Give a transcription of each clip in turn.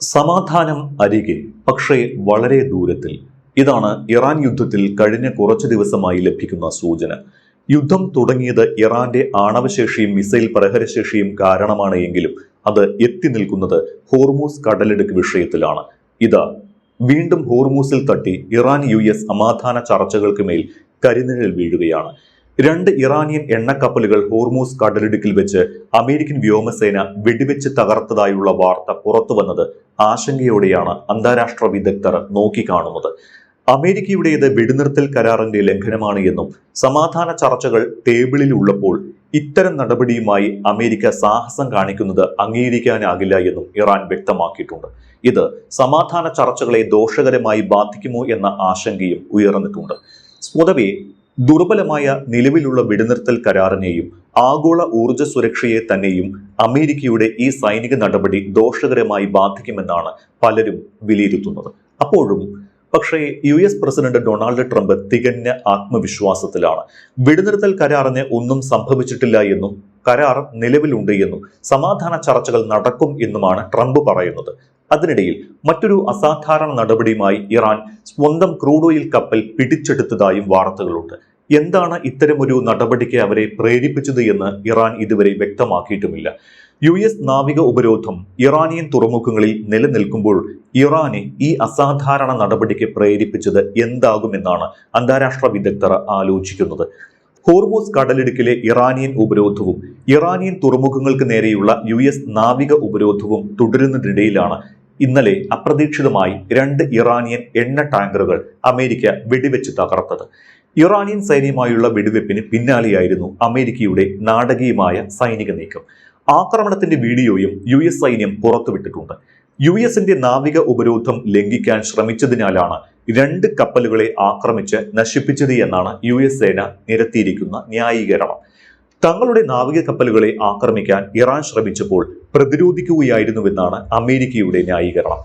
സമാധാനം അരികെ, പക്ഷേ വളരെ ദൂരത്തിൽ. ഇതാണ് ഇറാൻ യുദ്ധത്തിൽ കഴിഞ്ഞ കുറച്ചു ദിവസമായി ലഭിക്കുന്ന സൂചന. യുദ്ധം തുടങ്ങിയത് ഇറാന്റെ ആണവശേഷിയും മിസൈൽ പ്രഹരശേഷിയും കാരണമാണ് എങ്കിലും അത് എത്തി നിൽക്കുന്നത് ഹോർമൂസ് കടലിടുക്ക് വിഷയത്തിലാണ്. ഇത് വീണ്ടും ഹോർമൂസിൽ തട്ടി ഇറാൻ US സമാധാന ചർച്ചകൾക്ക് മേൽ കരിനിഴൽ വീഴുകയാണ്. രണ്ട് ഇറാനിയൻ എണ്ണക്കപ്പലുകൾ ഹോർമൂസ് കടലിടുക്കിൽ വെച്ച് അമേരിക്കൻ വ്യോമസേന വെടിവെച്ച് തകർത്തതായുള്ള വാർത്ത പുറത്തു വന്നത് ആശങ്കയോടെയാണ് അന്താരാഷ്ട്ര വിദഗ്ധർ നോക്കിക്കാണുന്നത്. അമേരിക്കയുടേത് വെടിനിർത്തൽ കരാറിന്റെ ലംഘനമാണ് എന്നും സമാധാന ചർച്ചകൾ ടേബിളിൽ ഉള്ളപ്പോൾ ഇത്തരം നടപടിയുമായി അമേരിക്ക സാഹസം കാണിക്കുന്നത് അംഗീകരിക്കാനാകില്ല എന്നും ഇറാൻ വ്യക്തമാക്കിയിട്ടുണ്ട്. ഇത് സമാധാന ചർച്ചകളെ ദോഷകരമായി ബാധിക്കുമോ എന്ന ആശങ്കയും ഉയർന്നിട്ടുണ്ട്. സ്വതവേ ദുർബലമായ നിലവിലുള്ള വെടിനിർത്തൽ കരാറിനെയും ആഗോള ഊർജ്ജ സുരക്ഷയെ തന്നെയും അമേരിക്കയുടെ ഈ സൈനിക നടപടി ദോഷകരമായി ബാധിക്കുമെന്നാണ് പലരും വിലയിരുത്തുന്നത്. അപ്പോഴും പക്ഷേ US പ്രസിഡന്റ് ഡൊണാൾഡ് ട്രംപ് തികഞ്ഞ ആത്മവിശ്വാസത്തിലാണ്. വെടിനിർത്തൽ കരാറിന് ഒന്നും സംഭവിച്ചിട്ടില്ല എന്നും കരാർ നിലവിലുണ്ട് എന്നും സമാധാന ചർച്ചകൾ നടക്കും എന്നുമാണ് ട്രംപ് പറയുന്നത്. അതിനിടയിൽ മറ്റൊരു അസാധാരണ നടപടിയുമായി ഇറാൻ സ്വന്തം ക്രൂഡ് ഓയിൽ കപ്പൽ പിടിച്ചെടുത്തതായും വാർത്തകളുണ്ട്. എന്താണ് ഇത്തരമൊരു നടപടിക്ക് അവരെ പ്രേരിപ്പിച്ചത് എന്ന് ഇറാൻ ഇതുവരെ വ്യക്തമാക്കിയിട്ടുമില്ല. US നാവിക ഉപരോധം ഇറാനിയൻ തുറമുഖങ്ങളിൽ നിലനിൽക്കുമ്പോൾ ഇറാനെ ഈ അസാധാരണ നടപടിക്ക് പ്രേരിപ്പിച്ചത് എന്താകുമെന്നാണ് അന്താരാഷ്ട്ര വിദഗ്ധർ ആലോചിക്കുന്നത്. ഹോർമൂസ് കടലിടുക്കിലെ ഇറാനിയൻ ഉപരോധവും ഇറാനിയൻ തുറമുഖങ്ങൾക്ക് നേരെയുള്ള US നാവിക ഉപരോധവും തുടരുന്നതിനിടയിലാണ് ഇന്നലെ അപ്രതീക്ഷിതമായി രണ്ട് ഇറാനിയൻ എണ്ണ ടാങ്കറുകൾ അമേരിക്ക വെടിവെച്ച് തകർത്തത്. ഇറാനിയൻ സൈന്യമായുള്ള വെടിവെപ്പിന് പിന്നാലെയായിരുന്നു അമേരിക്കയുടെ നാടകീയമായ സൈനിക നീക്കം. ആക്രമണത്തിന്റെ വീഡിയോയും US സൈന്യം പുറത്തുവിട്ടിട്ടുണ്ട്. USന്റെ നാവിക ഉപരോധം ലംഘിക്കാൻ ശ്രമിച്ചതിനാലാണ് രണ്ട് കപ്പലുകളെ ആക്രമിച്ച് നശിപ്പിച്ചത് എന്നാണ് US സേന നിരത്തിയിരിക്കുന്ന ന്യായീകരണം. തങ്ങളുടെ നാവിക കപ്പലുകളെ ആക്രമിക്കാൻ ഇറാൻ ശ്രമിച്ചപ്പോൾ പ്രതിരോധിക്കുകയായിരുന്നുവെന്നാണ് അമേരിക്കയുടെ ന്യായീകരണം.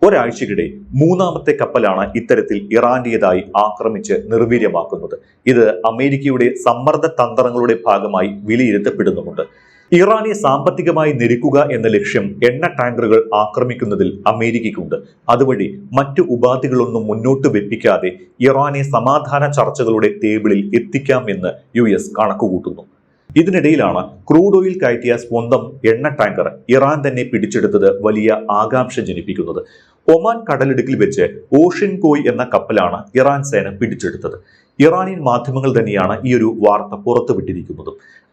ഒരാഴ്ചക്കിടെ മൂന്നാമത്തെ കപ്പലാണ് ഇത്തരത്തിൽ ഇറാന്റേതായി ആക്രമിച്ച് നിർവീര്യമാക്കുന്നത്. ഇത് അമേരിക്കയുടെ സമ്മർദ്ദ തന്ത്രങ്ങളുടെ ഭാഗമായി വിലയിരുത്തപ്പെടുന്നുമുണ്ട്. ഇറാനെ സാമ്പത്തികമായി ഞെരുക്കുക എന്ന ലക്ഷ്യം എണ്ണ ടാങ്കറുകൾ ആക്രമിക്കുന്നതിൽ അമേരിക്കയ്ക്കുണ്ട്. അതുവഴി മറ്റു ഉപാധികളൊന്നും മുന്നോട്ട് വെപ്പിക്കാതെ ഇറാനെ സമാധാന ചർച്ചകളുടെ ടേബിളിൽ എത്തിക്കാമെന്ന് US കണക്കുകൂട്ടുന്നു. ഇതിനിടയിലാണ് ക്രൂഡ് ഓയിൽ കയറ്റിയ സ്വന്തം എണ്ണ ടാങ്കർ ഇറാൻ തന്നെ പിടിച്ചെടുത്തത് വലിയ ആകാംക്ഷ ജനിപ്പിക്കുന്നത്. ഒമാൻ കടലിടുക്കിൽ വെച്ച് ഓഷ്യൻ കോയ് എന്ന കപ്പലാണ് ഇറാൻ സേന പിടിച്ചെടുത്തത്. ഇറാനിയൻ മാധ്യമങ്ങൾ തന്നെയാണ് ഈ ഒരു വാർത്ത പുറത്തുവിട്ടിരിക്കുന്നത്.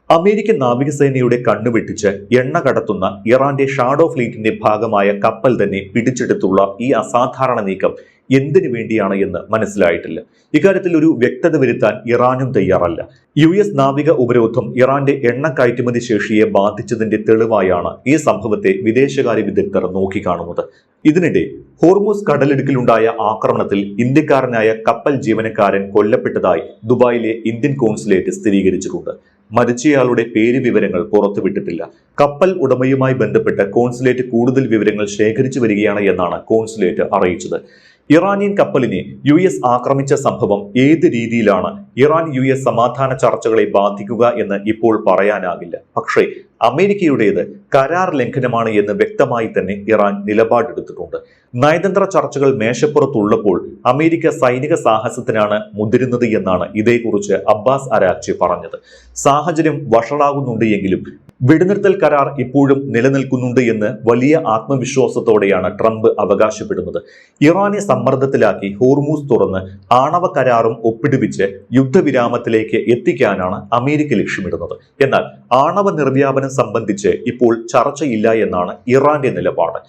അമേരിക്കൻ നാവികസേനയുടെ കണ്ണുവെട്ടിച്ച് എണ്ണ കടത്തുന്ന ഇറാന്റെ ഷാഡോ ഫ്ലീറ്റിന്റെ ഭാഗമായ കപ്പൽ തന്നെ പിടിച്ചെടുത്തുള്ള ഈ അസാധാരണ നീക്കം എന്തിനു വേണ്ടിയാണ് എന്ന് മനസ്സിലായിട്ടില്ല. ഇക്കാര്യത്തിൽ ഒരു വ്യക്തത വരുത്താൻ ഇറാനും തയ്യാറല്ല. US നാവിക ഉപരോധം ഇറാന്റെ എണ്ണ കയറ്റുമതി ശേഷിയെ ബാധിച്ചതിന്റെ തെളിവായാണ് ഈ സംഭവത്തെ വിദേശകാര്യ വിദഗ്ധർ നോക്കിക്കാണുന്നത്. ഇതിനിടെ ഹോർമൂസ് കടലിടുക്കിലുണ്ടായ ആക്രമണത്തിൽ ഇന്ത്യക്കാരനായ കപ്പൽ ജീവനക്കാരൻ കൊല്ലപ്പെട്ടതായി ദുബായിലെ ഇന്ത്യൻ കോൺസുലേറ്റ് സ്ഥിരീകരിച്ചിട്ടുണ്ട്. മരിച്ചയാളുടെ പേര് വിവരങ്ങൾ പുറത്തുവിട്ടിട്ടില്ല. കപ്പൽ ഉടമയുമായി ബന്ധപ്പെട്ട് കോൺസുലേറ്റ് കൂടുതൽ വിവരങ്ങൾ ശേഖരിച്ചു വരികയാണ് എന്നാണ് കോൺസുലേറ്റ് അറിയിച്ചത്. ഇറാനിയൻ കപ്പലിനെ US ആക്രമിച്ച സംഭവം ഏത് രീതിയിലാണ് ഇറാൻ US സമാധാന ചർച്ചകളെ ബാധിക്കുക എന്ന് ഇപ്പോൾ പറയാനാകില്ല. പക്ഷേ അമേരിക്കയുടേത് കരാർ ലംഘനമാണ് എന്ന് വ്യക്തമായി തന്നെ ഇറാൻ നിലപാടെടുത്തിട്ടുണ്ട്. നയതന്ത്ര ചർച്ചകൾ മേശപ്പുറത്തുള്ളപ്പോൾ അമേരിക്ക സൈനിക സാഹസത്തിനാണ് മുതിരുന്നത് എന്നാണ് ഇതേക്കുറിച്ച് അബ്ബാസ് അരാക്ചി പറഞ്ഞത്. സാഹചര്യം വഷളാകുന്നുണ്ട് എങ്കിലും വെടിനിർത്തൽ കരാർ ഇപ്പോഴും നിലനിൽക്കുന്നുണ്ട് എന്ന് വലിയ ആത്മവിശ്വാസത്തോടെയാണ് ട്രംപ് അവകാശപ്പെടുന്നത്. ഇറാനെ സമ്മർദ്ദത്തിലാക്കി ഹോർമൂസ് തുറന്ന് ആണവ കരാറും ഒപ്പിടുവിച്ച് യുദ്ധവിരാമത്തിലേക്ക് എത്തിക്കാനാണ് അമേരിക്ക ലക്ഷ്യമിടുന്നത്. എന്നാൽ ആണവ നിർവ്യാപനം സംബന്ധിച്ച് ഇപ്പോൾ ചർച്ചയില്ല എന്നാണ് ഇറാന്റെ നിലപാട്.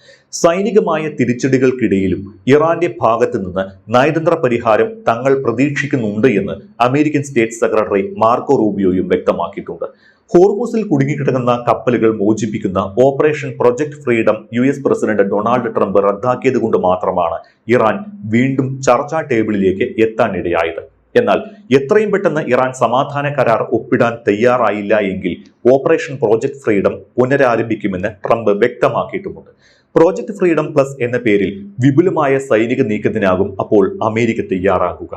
സൈനികമായ തിരിച്ചടികൾക്കിടയിലും ഇറാന്റെ ഭാഗത്ത് നിന്ന് നയതന്ത്ര പരിഹാരം തങ്ങൾ പ്രതീക്ഷിക്കുന്നുണ്ട് എന്ന് അമേരിക്കൻ സ്റ്റേറ്റ് സെക്രട്ടറി മാർക്കോ റൂബിയോയും വ്യക്തമാക്കിയിട്ടുണ്ട്. ഹോർമൂസിൽ കുടുങ്ങിക്കിടക്കുന്ന കപ്പലുകൾ മോചിപ്പിക്കുന്ന operation project freedom US president Donald Trump റദ്ദാക്കിയത് കൊണ്ട് മാത്രമാണ് ഇറാൻ വീണ്ടും ചർച്ചാ ടേബിളിലേക്ക് എത്താനിടയായത്. എന്നാൽ എത്രയും പെട്ടെന്ന് ഇറാൻ സമാധാന കരാർ ഒപ്പിടാൻ തയ്യാറായില്ല എങ്കിൽ ഓപ്പറേഷൻ പ്രോജക്ട് ഫ്രീഡം പുനരാരംഭിക്കുമെന്ന് ട്രംപ് വ്യക്തമാക്കിയിട്ടുമുണ്ട്. പ്രോജക്ട് ഫ്രീഡം പ്ലസ് എന്ന പേരിൽ വിപുലമായ സൈനിക നീക്കത്തിനാകും അപ്പോൾ അമേരിക്ക തയ്യാറാകുക.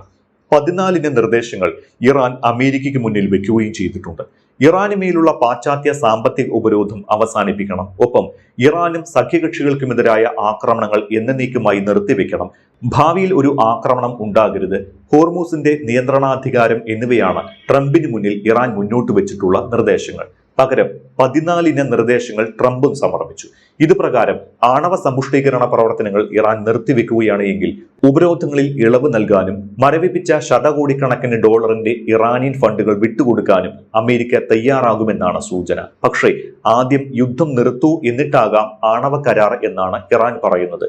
14 നിർദ്ദേശങ്ങൾ ഇറാൻ അമേരിക്കയ്ക്ക് മുന്നിൽ വെക്കുകയും ചെയ്തിട്ടുണ്ട്. ഇറാനുമേലുള്ള പാശ്ചാത്യ സാമ്പത്തിക ഉപരോധം അവസാനിപ്പിക്കണം. ഒപ്പം ഇറാനും സഖ്യകക്ഷികൾക്കുമെതിരായ ആക്രമണങ്ങൾ എന്നേക്കുമായി നിർത്തിവെക്കണം. ഭാവിയിൽ ഒരു ആക്രമണം ഉണ്ടാകരുത്. ഹോർമൂസിന്റെ നിയന്ത്രണാധികാരം എന്നിവയാണ് ട്രംപിന് മുന്നിൽ ഇറാൻ മുന്നോട്ട് വെച്ചിട്ടുള്ള നിർദ്ദേശങ്ങൾ. പകരം 14 നിർദ്ദേശങ്ങൾ ട്രംപും സമർപ്പിച്ചു. ഇത് പ്രകാരം ആണവ സമ്പുഷ്ടീകരണ പ്രവർത്തനങ്ങൾ ഇറാൻ നിർത്തിവെക്കുകയാണ് എങ്കിൽ ഉപരോധങ്ങളിൽ ഇളവ് നൽകാനും മരവിപ്പിച്ച ശതകോടിക്കണക്കിന് ഡോളറിന്റെ ഇറാനിയൻ ഫണ്ടുകൾ വിട്ടുകൊടുക്കാനും അമേരിക്ക തയ്യാറാകുമെന്നാണ് സൂചന. പക്ഷേ ആദ്യം യുദ്ധം നിർത്തൂ, എന്നിട്ടാകാം ആണവ കരാർ എന്നാണ് ഇറാൻ പറയുന്നത്.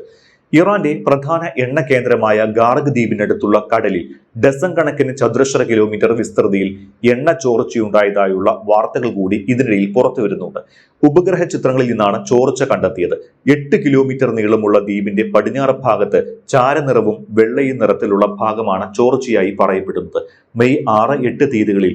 ഇറാന്റെ പ്രധാന എണ്ണ കേന്ദ്രമായ ഗാർഗ് ദ്വീപിനടുത്തുള്ള കടലിൽ ഡസൻ കണക്കിന് ചതുരശ്ര കിലോമീറ്റർ വിസ്തൃതിയിൽ എണ്ണ ചോർച്ചയുണ്ടായതായുള്ള വാർത്തകൾ കൂടി ഇതിനിടയിൽ പുറത്തു വരുന്നുണ്ട്. ഉപഗ്രഹ ചിത്രങ്ങളിൽ നിന്നാണ് ചോർച്ച കണ്ടെത്തിയത്. 8 കിലോമീറ്റർ നീളമുള്ള ദ്വീപിന്റെ പടിഞ്ഞാറ് ഭാഗത്ത് ചാരനിറവും വെള്ളയും നിറത്തിലുള്ള ഭാഗമാണ് ചോർച്ചയായി പറയപ്പെടുന്നത്. മെയ് 6, 8 തീയതികളിൽ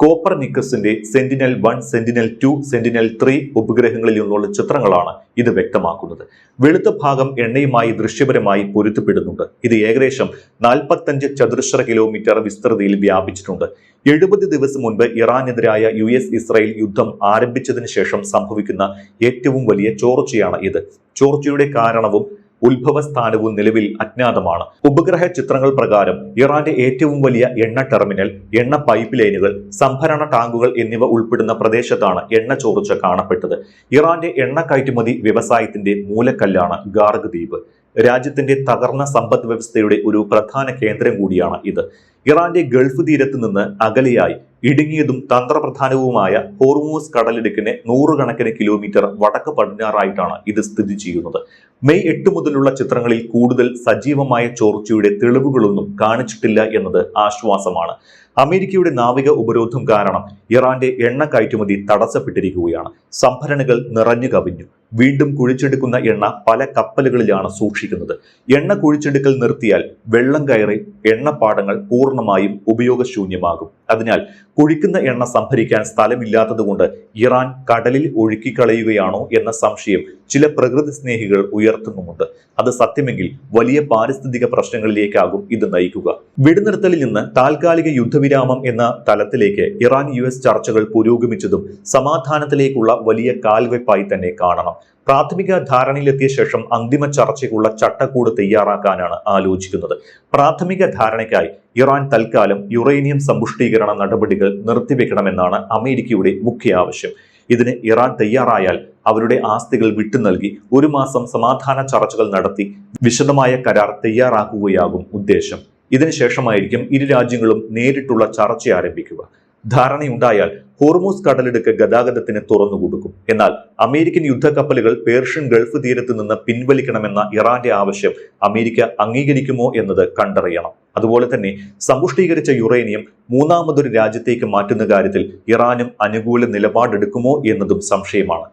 കോപ്പർനിക്കസിന്റെ സെന്റിനൽ-1, സെന്റിനൽ-2, സെന്റിനൽ-3 ഉപഗ്രഹങ്ങളിൽ നിന്നുള്ള ചിത്രങ്ങളാണ് ഇത് വ്യക്തമാക്കുന്നത്. വെളുത്ത ഭാഗം എണ്ണയുമായി ദൃശ്യപരമായി പൊരുത്തപ്പെടുന്നുണ്ട്. ഇത് ഏകദേശം 45 ചതുരശ്ര കിലോമീറ്റർ വിസ്തൃതിയിൽ വ്യാപിച്ചിട്ടുണ്ട്. 70 ദിവസം മുൻപ് ഇറാനെതിരായ US-ഇസ്രായേൽ യുദ്ധം ആരംഭിച്ചതിന് ശേഷം സംഭവിക്കുന്ന ഏറ്റവും വലിയ ചോർച്ചയാണ് ഇത്. ചോർച്ചയുടെ കാരണവും ഉത്ഭവസ്ഥാനവും നിലവിൽ അജ്ഞാതമാണ്. ഉപഗ്രഹ ചിത്രങ്ങൾ പ്രകാരം ഇറാന്റെ ഏറ്റവും വലിയ എണ്ണ ടെർമിനൽ, എണ്ണ പൈപ്പ് ലൈനുകൾ, സംഭരണ ടാങ്കുകൾ എന്നിവ ഉൾപ്പെടുന്ന പ്രദേശത്താണ് എണ്ണ ചോർച്ച കാണപ്പെട്ടത്. ഇറാന്റെ എണ്ണ കയറ്റുമതി വ്യവസായത്തിന്റെ മൂലക്കല്ലാണ് ഗാർഗ് ദ്വീപ്. രാജ്യത്തിന്റെ തകർന്ന സമ്പദ് വ്യവസ്ഥയുടെ ഒരു പ്രധാന കേന്ദ്രം കൂടിയാണ് ഇത്. ഇറാന്റെ ഗൾഫ് തീരത്ത് നിന്ന് അകലെയായി ഇടുങ്ങിയതും തന്ത്രപ്രധാനവുമായ ഹോർമൂസ് കടലിടുക്കിന് 100 കണക്കിന് കിലോമീറ്റർ വടക്ക് പടിഞ്ഞാറായിട്ടാണ് ഇത് സ്ഥിതി ചെയ്യുന്നത്. മെയ് 8 മുതലുള്ള ചിത്രങ്ങളിൽ കൂടുതൽ സജീവമായ ചോർച്ചയുടെ തെളിവുകളൊന്നും കാണിച്ചിട്ടില്ല എന്നത് ആശ്വാസമാണ്. അമേരിക്കയുടെ നാവിക ഉപരോധം കാരണം ഇറാന്റെ എണ്ണ കയറ്റുമതി തടസ്സപ്പെട്ടിരിക്കുകയാണ്. സംഭരണികൾ നിറഞ്ഞു കവിഞ്ഞു. വീണ്ടും കുഴിച്ചെടുക്കുന്ന എണ്ണ പല കപ്പലുകളിലാണ് സൂക്ഷിക്കുന്നത്. എണ്ണ കുഴിച്ചെടുക്കൽ നിർത്തിയാൽ വെള്ളം കയറി എണ്ണപ്പാടങ്ങൾ പൂർണ്ണമായും ഉപയോഗശൂന്യമാകും. അതിനാൽ കുഴിക്കുന്ന എണ്ണ സംഭരിക്കാൻ സ്ഥലമില്ലാത്തതുകൊണ്ട് ഇറാൻ കടലിൽ ഒഴുക്കിക്കളയുകയാണോ എന്ന സംശയം ചില പ്രകൃതി സ്നേഹികൾ ഉയർത്തുന്നുമുണ്ട്. അത് സത്യമെങ്കിൽ വലിയ പാരിസ്ഥിതിക പ്രശ്നങ്ങളിലേക്കാകും ഇത് നയിക്കുക. വെടിനിർത്തലിൽ നിന്ന് താൽക്കാലിക യുദ്ധവിരാമം എന്ന തലത്തിലേക്ക് ഇറാൻ US ചർച്ചകൾ പുരോഗമിച്ചതും സമാധാനത്തിലേക്കുള്ള വലിയ കാൽവെപ്പായി തന്നെ കാണണം. പ്രാഥമിക ധാരണയിലെത്തിയ ശേഷം അന്തിമ ചർച്ചയ്ക്കുള്ള ചട്ടക്കൂട് തയ്യാറാക്കാനാണ് ആലോചിക്കുന്നത്. പ്രാഥമിക ധാരണയ്ക്കായി ഇറാൻ തൽക്കാലം യുറേനിയം സമ്പുഷ്ടീകരണ നടപടികൾ നിർത്തിവെക്കണമെന്നാണ് അമേരിക്കയുടെ മുഖ്യ ആവശ്യം. ഇതിന് ഇറാൻ തയ്യാറായാൽ അവരുടെ ആസ്തികൾ വിട്ടു നൽകി 1 മാസം സമാധാന ചർച്ചകൾ നടത്തി വിശദമായ കരാർ തയ്യാറാക്കുകയാകും ഉദ്ദേശം. ഇതിനുശേഷമായിരിക്കും ഇരു രാജ്യങ്ങളും നേരിട്ടുള്ള ചർച്ച ആരംഭിക്കുക. ധാരണയുണ്ടായാൽ ഹോർമൂസ് കടലിടുക്ക് ഗതാഗതത്തിന് തുറന്നുകൊടുക്കും. എന്നാൽ അമേരിക്കൻ യുദ്ധക്കപ്പലുകൾ പേർഷ്യൻ ഗൾഫ് തീരത്ത് നിന്ന് പിൻവലിക്കണമെന്ന ഇറാന്റെ ആവശ്യം അമേരിക്ക അംഗീകരിക്കുമോ എന്നത് കണ്ടറിയണം. അതുപോലെ തന്നെ സമ്പുഷ്ടീകരിച്ച യുറേനിയം മൂന്നാമതൊരു രാജ്യത്തേക്ക് മാറ്റുന്ന കാര്യത്തിൽ ഇറാനും അനുകൂല നിലപാടെടുക്കുമോ എന്നതും സംശയമാണ്.